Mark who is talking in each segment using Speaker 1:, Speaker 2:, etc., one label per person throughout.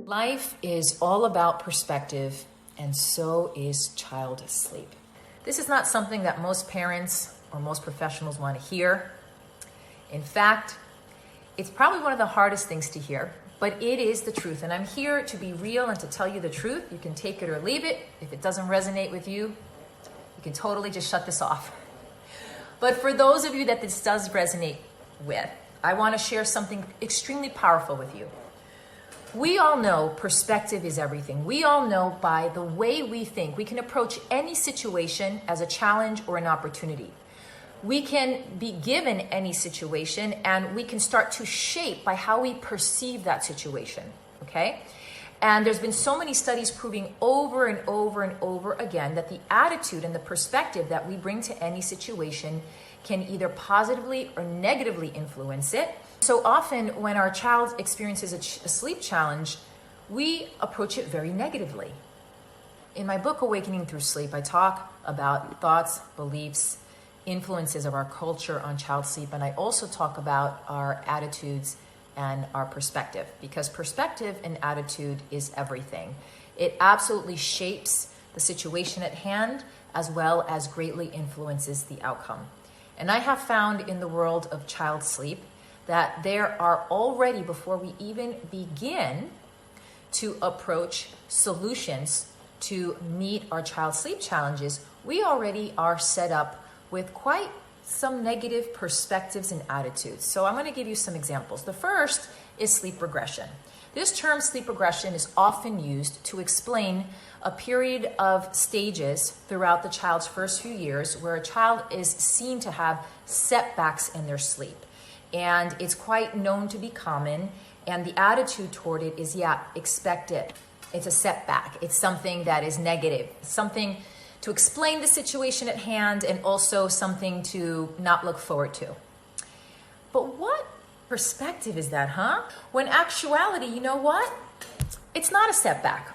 Speaker 1: Life is all about perspective, and so is child sleep. This is not something that most parents or most professionals want to hear. In fact, it's probably one of the hardest things to hear, but it is the truth. And I'm here to be real and to tell you the truth. You can take it or leave it. If it doesn't resonate with you, you can totally just shut this off. But for those of you that this does resonate with, I want to share something extremely powerful with you. We all know perspective is everything. We all know by the way we think, we can approach any situation as a challenge or an opportunity. We can be given any situation and we can start to shape by how we perceive that situation, okay? And there's been so many studies proving over and over and over again that the attitude and the perspective that we bring to any situation can either positively or negatively influence it. So often when our child experiences a sleep challenge, we approach it very negatively. In my book, Awakening Through Sleep, I talk about thoughts, beliefs, influences of our culture on child sleep, and I also talk about our attitudes and our perspective, because perspective and attitude is everything. It absolutely shapes the situation at hand as well as greatly influences the outcome. And I have found in the world of child sleep that there are already, before we even begin to approach solutions to meet our child sleep challenges, we already are set up with quite some negative perspectives and attitudes. So I'm going to give you some examples. The first is sleep regression. This term, sleep regression, is often used to explain a period of stages throughout the child's first few years where a child is seen to have setbacks in their sleep. And it's quite known to be common, and the attitude toward it is, yeah, expect it. It's a setback. It's something that is negative, something to explain the situation at hand and also something to not look forward to. But what perspective is that, huh? When actuality, you know what? It's not a setback.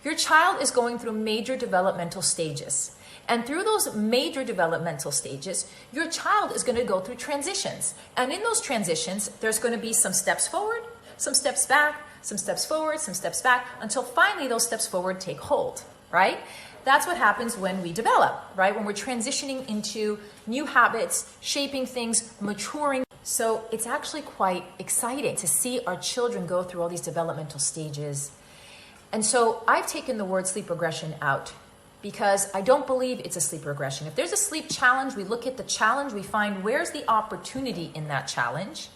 Speaker 1: Your child is going through major developmental stages. And through those major developmental stages, your child is going to go through transitions. And in those transitions, there's going to be some steps forward, some steps back, some steps forward, some steps back, until finally those steps forward take hold, right? That's what happens when we develop, right? When we're transitioning into new habits, shaping things, maturing. So it's actually quite exciting to see our children go through all these developmental stages. And so I've taken the word sleep regression out because I don't believe it's a sleep regression. If there's a sleep challenge, we look at the challenge, we find where's the opportunity in that challenge?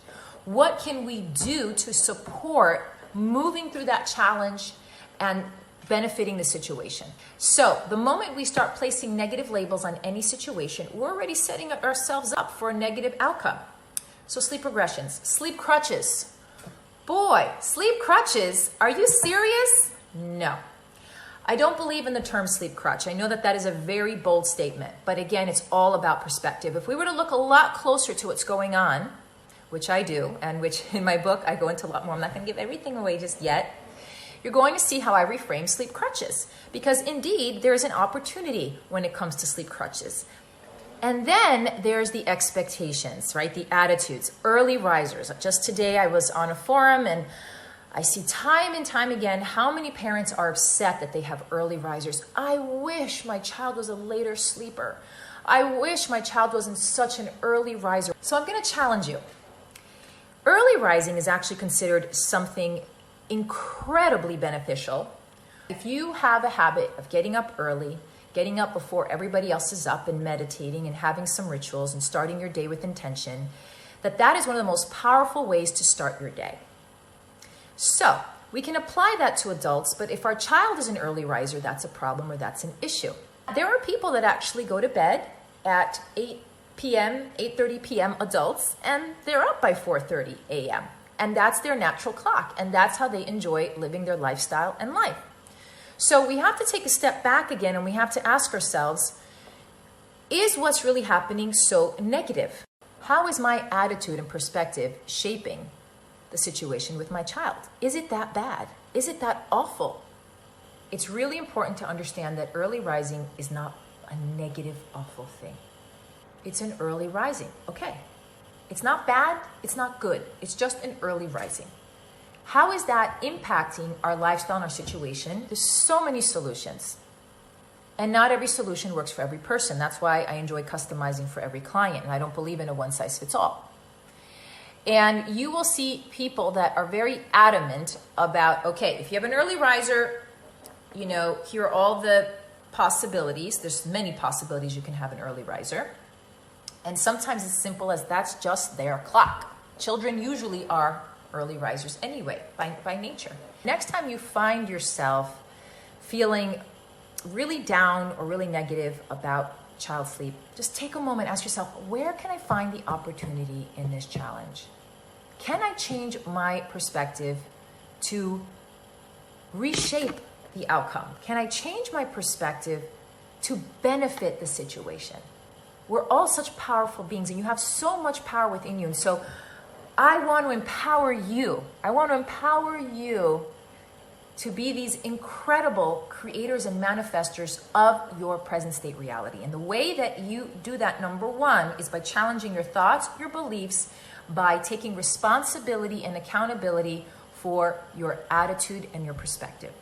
Speaker 1: What can we do to support moving through that challenge and benefiting the situation? So the moment we start placing negative labels on any situation, we're already setting ourselves up for a negative outcome. So sleep regressions, sleep crutches. Boy, sleep crutches, are you serious? No. I don't believe in the term sleep crutch. I know that that is a very bold statement, but again, it's all about perspective. If we were to look a lot closer to what's going on, which I do, and which in my book I go into a lot more, I'm not going to give everything away just yet, you're going to see how I reframe sleep crutches, because indeed there is an opportunity when it comes to sleep crutches. And then there's the expectations, right? The attitudes, early risers. Just today I was on a forum and I see time and time again how many parents are upset that they have early risers. I wish my child was a later sleeper. I wish my child wasn't such an early riser. So I'm going to challenge you. Early rising is actually considered something incredibly beneficial. If you have a habit of getting up early, getting up before everybody else is up and meditating and having some rituals and starting your day with intention, that is one of the most powerful ways to start your day. So we can apply that to adults, but if our child is an early riser, that's a problem or that's an issue. There are people that actually go to bed at 8 p.m., 8:30 p.m. adults, and they're up by 4:30 a.m. And that's their natural clock, and that's how they enjoy living their lifestyle and life. So we have to take a step back again, and we have to ask ourselves, is what's really happening so negative? How is my attitude and perspective shaping the situation with my child? Is it that bad? Is it that awful? It's really important to understand that early rising is not a negative, awful thing. It's an early rising. Okay. It's not bad. It's not good. It's just an early rising. How is that impacting our lifestyle and our situation? There's so many solutions. And not every solution works for every person. That's why I enjoy customizing for every client. And I don't believe in a one-size-fits-all. And you will see people that are very adamant about, okay, if you have an early riser, you know, here are all the possibilities. There's many possibilities you can have an early riser. And sometimes it's simple as that's just their clock. Children usually are early risers anyway, by nature. Next time you find yourself feeling really down or really negative about child sleep, just take a moment, ask yourself, where can I find the opportunity in this challenge? Can I change my perspective to reshape the outcome? Can I change my perspective to benefit the situation? We're all such powerful beings, and you have so much power within you. And so I want to empower you. I want to empower you to be these incredible creators and manifestors of your present state reality. And the way that you do that, number one, is by challenging your thoughts, your beliefs, by taking responsibility and accountability for your attitude and your perspective.